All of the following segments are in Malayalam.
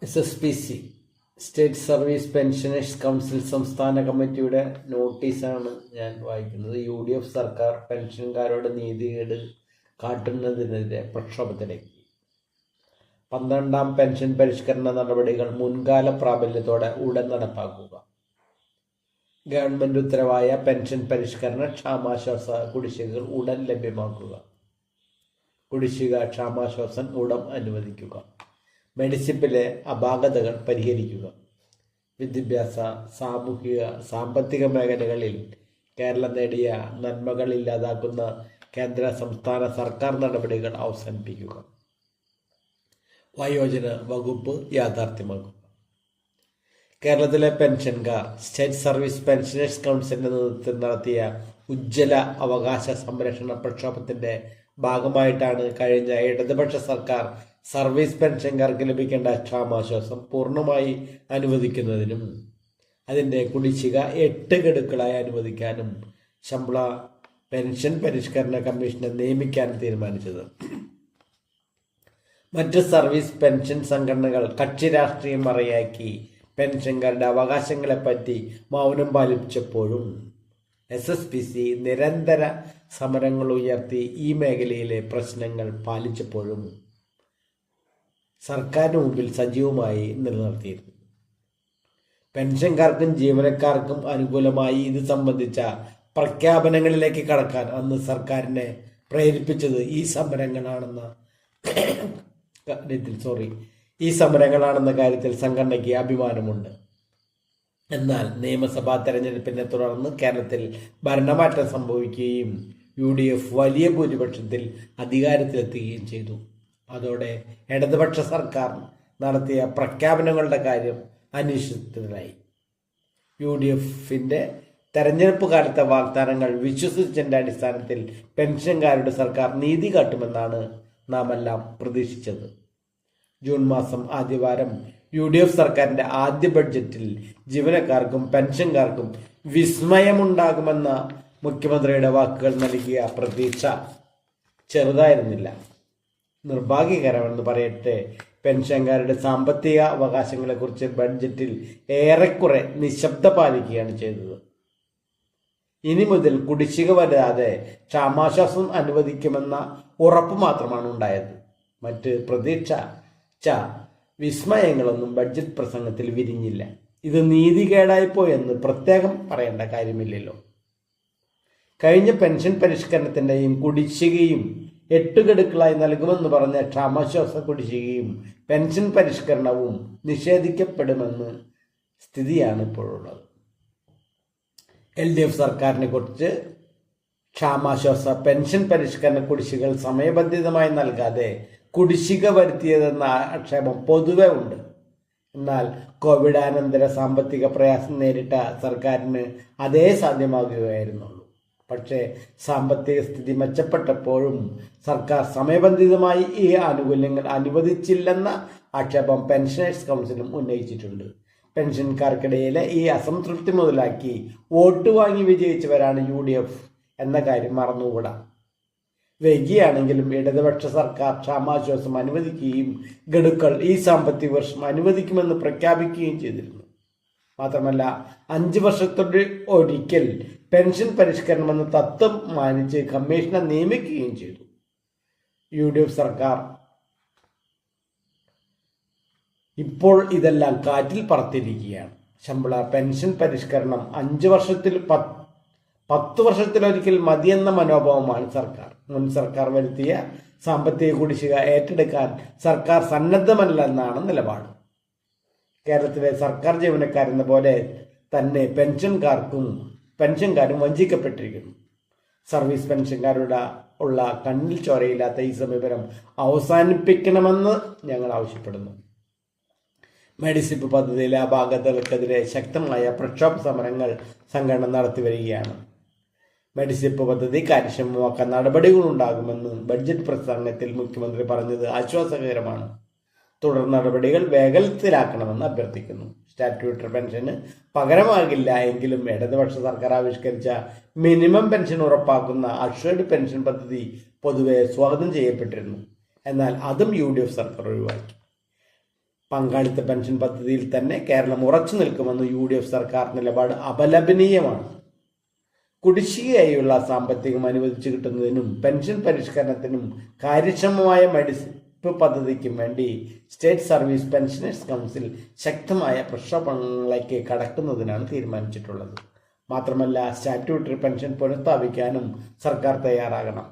SSPC state service pensioners council സംസ്ഥാന കമ്മിറ്റിയുടെ നോട്ടീസാണ് ഞാൻ വായിക്കുന്നത്. UDF സർക്കാർ പെൻഷൻകാരോട് നീതികേട് കാട്ടുന്നതിനെതിരെ പ്രക്ഷോഭത്തിലേക്ക്. 12ാം പെൻഷൻ പരിഷ്കരണ നടപടികൾ മുൻകാല പ്രാബല്യത്തോടെ ഉടൻ നടപ്പാക്കുക. ഗവൺമെൻറ് ഉത്തരവായ പെൻഷൻ പരിഷ്കരണ ക്ഷാമാശ്വാസ കുടിശ്ശികകൾ ഉടൻ ലഭ്യമാക്കുക. കുടിശ്ശിക ക്ഷാമാശ്വാസം ഉടൻ അനുവദിക്കുക. മെഡിസിപ്പിലെ അപാകതകൾ പരിഹരിക്കുക. വിദ്യാഭ്യാസ, സാമൂഹിക, സാമ്പത്തിക മേഖലകളിൽ കേരളം നേടിയ നന്മകൾ ഇല്ലാതാക്കുന്ന കേന്ദ്ര സംസ്ഥാന സർക്കാർ നടപടികൾ അവസാനിപ്പിക്കുക. വയോജന വകുപ്പ് യാഥാർത്ഥ്യമാക്കുക. കേരളത്തിലെ പെൻഷൻകാർ സ്റ്റേറ്റ് സർവീസ് പെൻഷനേഴ്സ് കൗൺസിലിന്റെ നേതൃത്വത്തിൽ നടത്തിയ ഉജ്ജ്വല അവകാശ സംരക്ഷണ പ്രക്ഷോഭത്തിന്റെ ഭാഗമായിട്ടാണ് കഴിഞ്ഞ ഇടതുപക്ഷ സർക്കാർ സർവീസ് പെൻഷൻകാർക്ക് ലഭിക്കേണ്ട ക്ഷാമാശ്വാസം പൂർണ്ണമായി അനുവദിക്കുന്നതിനും അതിൻ്റെ കുടിശ്ശിക 8 ഗഡുക്കളായി അനുവദിക്കാനും ശമ്പള പെൻഷൻ പരിഷ്കരണ കമ്മീഷനെ നിയമിക്കാനും തീരുമാനിച്ചത്. മറ്റ് സർവീസ് പെൻഷൻ സംഘടനകൾ കക്ഷി രാഷ്ട്രീയം മറയാക്കി പെൻഷൻകാരുടെ അവകാശങ്ങളെപ്പറ്റി മൗനം പാലിച്ചപ്പോഴും SSPC നിരന്തര സമരങ്ങൾ ഉയർത്തി ഈ മേഖലയിലെ പ്രശ്നങ്ങൾ പാലിച്ചപ്പോഴും സർക്കാരിന് മുമ്പിൽ സജീവമായി നിലനിർത്തിയിരുന്നു. പെൻഷൻകാർക്കും ജീവനക്കാർക്കും അനുകൂലമായി ഇത് സംബന്ധിച്ച പ്രഖ്യാപനങ്ങളിലേക്ക് കടക്കാൻ അന്ന് സർക്കാരിനെ പ്രേരിപ്പിച്ചത് ഈ സമരങ്ങളാണെന്ന കാര്യത്തിൽ സംഘടനയ്ക്ക് അഭിമാനമുണ്ട്. എന്നാൽ നിയമസഭാ തെരഞ്ഞെടുപ്പിനെ തുടർന്ന് കേരളത്തിൽ ഭരണമാറ്റം സംഭവിക്കുകയും UDF വലിയ ഭൂരിപക്ഷത്തിൽ അധികാരത്തിലെത്തുകയും ചെയ്തു. അതോടെ ഇടതുപക്ഷ സർക്കാർ നടത്തിയ പ്രഖ്യാപനങ്ങളുടെ കാര്യം അനിശ്ചിതമായി. UDFന്റെ തെരഞ്ഞെടുപ്പ് കാലത്തെ വാഗ്ദാനങ്ങൾ വിശ്വസിച്ചതിന്റെ അടിസ്ഥാനത്തിൽ പെൻഷൻകാരുടെ സർക്കാർ നീതി കാട്ടുമെന്നാണ് നാം എല്ലാം പ്രതീക്ഷിച്ചത്. ജൂൺ മാസം ആദ്യവാരം UDF സർക്കാരിന്റെ ആദ്യ ബഡ്ജറ്റിൽ ജീവനക്കാർക്കും പെൻഷൻകാർക്കും വിസ്മയമുണ്ടാകുമെന്ന മുഖ്യമന്ത്രിയുടെ വാക്കുകൾ നൽകിയ പ്രതീക്ഷ ചെറുതായിരുന്നില്ല. നിർഭാഗ്യകരമെന്ന് പറയട്ടെ, പെൻഷൻകാരുടെ സാമ്പത്തിക അവകാശങ്ങളെക്കുറിച്ച് ബഡ്ജറ്റിൽ ഏറെക്കുറെ നിശബ്ദ പാലിക്കുകയാണ് ചെയ്തത്. ഇനി മുതൽ കുടിശ്ശിക വരാതെ ക്ഷാമാശ്വാസം അനുവദിക്കുമെന്ന ഉറപ്പ് മാത്രമാണ് ഉണ്ടായത്. മറ്റ് പ്രതീക്ഷ വിസ്മയങ്ങളൊന്നും ബഡ്ജറ്റ് പ്രസംഗത്തിൽ വിരിഞ്ഞില്ല. ഇത് നീതികേടായിപ്പോയെന്ന് പ്രത്യേകം പറയേണ്ട കാര്യമില്ലല്ലോ. കഴിഞ്ഞ പെൻഷൻ പരിഷ്കരണത്തിൻ്റെയും കുടിശ്ശികയും 8 ഗഡുക്കളായി നൽകുമെന്ന് പറഞ്ഞ ക്ഷാമാശ്വാസ കുടിശ്ശികയും പെൻഷൻ പരിഷ്കരണവും നിഷേധിക്കപ്പെടുമെന്ന് സ്ഥിതിയാണ് ഇപ്പോഴുള്ളത്. LDF സർക്കാരിനെ കുറിച്ച് ക്ഷാമാശ്വാസ പെൻഷൻ പരിഷ്കരണ കുടിശ്ശികൾ സമയബന്ധിതമായി നൽകാതെ കുടിശ്ശിക വരുത്തിയതെന്ന ആക്ഷേപം പൊതുവെ ഉണ്ട്. എന്നാൽ കോവിഡാനന്തര സാമ്പത്തിക പ്രയാസം നേരിട്ട സർക്കാരിന് അതേ സാധ്യമാകുകയായിരുന്നുള്ളൂ. പക്ഷേ സാമ്പത്തിക സ്ഥിതി മെച്ചപ്പെട്ടപ്പോഴും സർക്കാർ സമയബന്ധിതമായി ഈ ആനുകൂല്യങ്ങൾ അനുവദിച്ചില്ലെന്ന ആക്ഷേപം പെൻഷനേഴ്സ് കൗൺസിലും ഉന്നയിച്ചിട്ടുണ്ട്. പെൻഷൻകാർക്കിടയിലെ ഈ അസംതൃപ്തി മുതലാക്കി വോട്ട് വാങ്ങി വിജയിച്ചവരാണ് UDF എന്ന കാര്യം മറന്നുകൂടാ. വൈകിയാണെങ്കിലും ഇടതുപക്ഷ സർക്കാർ ക്ഷാമാശ്വാസം അനുവദിക്കുകയും ഗഡുക്കൾ ഈ സാമ്പത്തിക വർഷം അനുവദിക്കുമെന്ന് പ്രഖ്യാപിക്കുകയും ചെയ്തിരുന്നു. മാത്രമല്ല 5 വർഷത്തോടെ ഒരിക്കൽ പെൻഷൻ പരിഷ്കരണമെന്ന തത്വം മാനിച്ച് കമ്മീഷനെ നിയമിക്കുകയും ചെയ്തു. UDF സർക്കാർ ഇപ്പോൾ ഇതെല്ലാം കാറ്റിൽ പറത്തിയിരിക്കുകയാണ്. ശമ്പള പെൻഷൻ പരിഷ്കരണം 5 വർഷത്തിൽ 10 വർഷത്തിലൊരിക്കൽ മതിയെന്ന മനോഭാവമാണ് സർക്കാർ. മുൻ സർക്കാർ വരുത്തിയ സാമ്പത്തിക കുടിശ്ശിക ഏറ്റെടുക്കാൻ സർക്കാർ സന്നദ്ധമല്ലെന്നാണ് നിലപാട്. കേരളത്തിലെ സർക്കാർ ജീവനക്കാരെന്ന പോലെ തന്നെ പെൻഷൻകാരും വഞ്ചിക്കപ്പെട്ടിരിക്കുന്നു. സർവീസ് പെൻഷൻകാരുടെ ഉള്ള കണ്ണിൽ ചോരയില്ലാത്ത ഈ സമീപനം അവസാനിപ്പിക്കണമെന്ന് ഞങ്ങൾ ആവശ്യപ്പെടുന്നു. മെഡിസിപ്പ് പദ്ധതിയിലെ അപാകതകൾക്കെതിരെ ശക്തമായ പ്രക്ഷോഭ സമരങ്ങൾ സംഘടന നടത്തിവരികയാണ്. മെഡിസിപ്പ് പദ്ധതി കാര്യക്ഷമമാക്കാൻ നടപടികളുണ്ടാകുമെന്ന് ബഡ്ജറ്റ് പ്രസംഗത്തിൽ മുഖ്യമന്ത്രി പറഞ്ഞത് ആശ്വാസകരമാണ്. തുടർ നടപടികൾ വേഗത്തിലാക്കണമെന്ന് അഭ്യർത്ഥിക്കുന്നു. സ്റ്റാറ്റ്യൂട്ടറി പെൻഷന് പകരമാകില്ല എങ്കിലും ഇടതുപക്ഷ സർക്കാർ ആവിഷ്കരിച്ച മിനിമം പെൻഷൻ ഉറപ്പാക്കുന്ന അഷ്വേർഡ് പെൻഷൻ പദ്ധതി പൊതുവെ സ്വാഗതം ചെയ്യപ്പെട്ടിരുന്നു. എന്നാൽ അതും UDF സർക്കാർ ഒഴിവാക്കി. പങ്കാളിത്ത പെൻഷൻ പദ്ധതിയിൽ തന്നെ കേരളം ഉറച്ചു നിൽക്കുമെന്ന് UDF സർക്കാർ നിലപാട് അപലപനീയമാണ്. കുടിശ്ശികയായുള്ള സാമ്പത്തികം അനുവദിച്ചു കിട്ടുന്നതിനും പെൻഷൻ പരിഷ്കരണത്തിനും കാര്യക്ഷമമായ മടിപ്പ് പദ്ധതിക്കും വേണ്ടി സ്റ്റേറ്റ് സർവീസ് പെൻഷനേഴ്സ് കൗൺസിൽ ശക്തമായ പ്രക്ഷോഭങ്ങളിലേക്ക് കടക്കുന്നതിനാണ് തീരുമാനിച്ചിട്ടുള്ളത്. മാത്രമല്ല, സ്റ്റാറ്റ്യൂട്ടറി പെൻഷൻ പുനഃസ്ഥാപിക്കാനും സർക്കാർ തയ്യാറാകണം.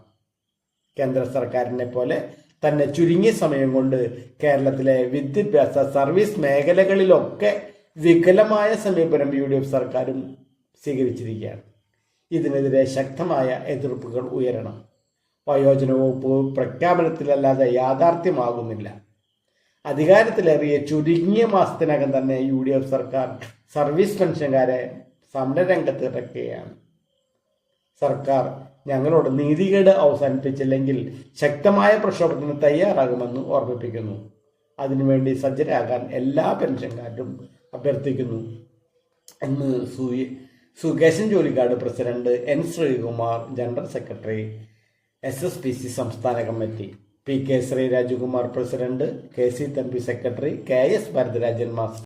കേന്ദ്ര സർക്കാരിനെ പോലെ തന്നെ ചുരുങ്ങിയ സമയം കൊണ്ട് കേരളത്തിലെ വിദ്യാഭ്യാസ സർവീസ് മേഖലകളിലൊക്കെ വികലമായ സമീപനം UDF സർക്കാരും സ്വീകരിച്ചിരിക്കുകയാണ്. ഇതിനെതിരെ ശക്തമായ എതിർപ്പുകൾ ഉയരണം. വയോജന വകുപ്പ് പ്രഖ്യാപനത്തിലല്ലാതെ യാഥാർത്ഥ്യമാകുന്നില്ല. അധികാരത്തിലേറിയ ചുരുങ്ങിയ മാസത്തിനകം തന്നെ UDF സർക്കാർ സർവീസ് പെൻഷൻകാരെ സമരരംഗത്ത് ഇറക്കുകയാണ്. സർക്കാർ ഞങ്ങളോട് നീതികേട് അവസാനിപ്പിച്ചില്ലെങ്കിൽ ശക്തമായ പ്രക്ഷോഭത്തിന് തയ്യാറാകുമെന്ന് ഓർമ്മിപ്പിക്കുന്നു. അതിനുവേണ്ടി സജ്ജരാകാൻ എല്ലാ പെൻഷൻകാരും അഭ്യർത്ഥിക്കുന്നു എന്ന് Sukeshan Jolikkad president N. Sreekumar, general secretary SSPC സംസ്ഥാന കമ്മിറ്റി, PK Sreerajakumar president, KC Thampi secretary, KS Bharatharajan master.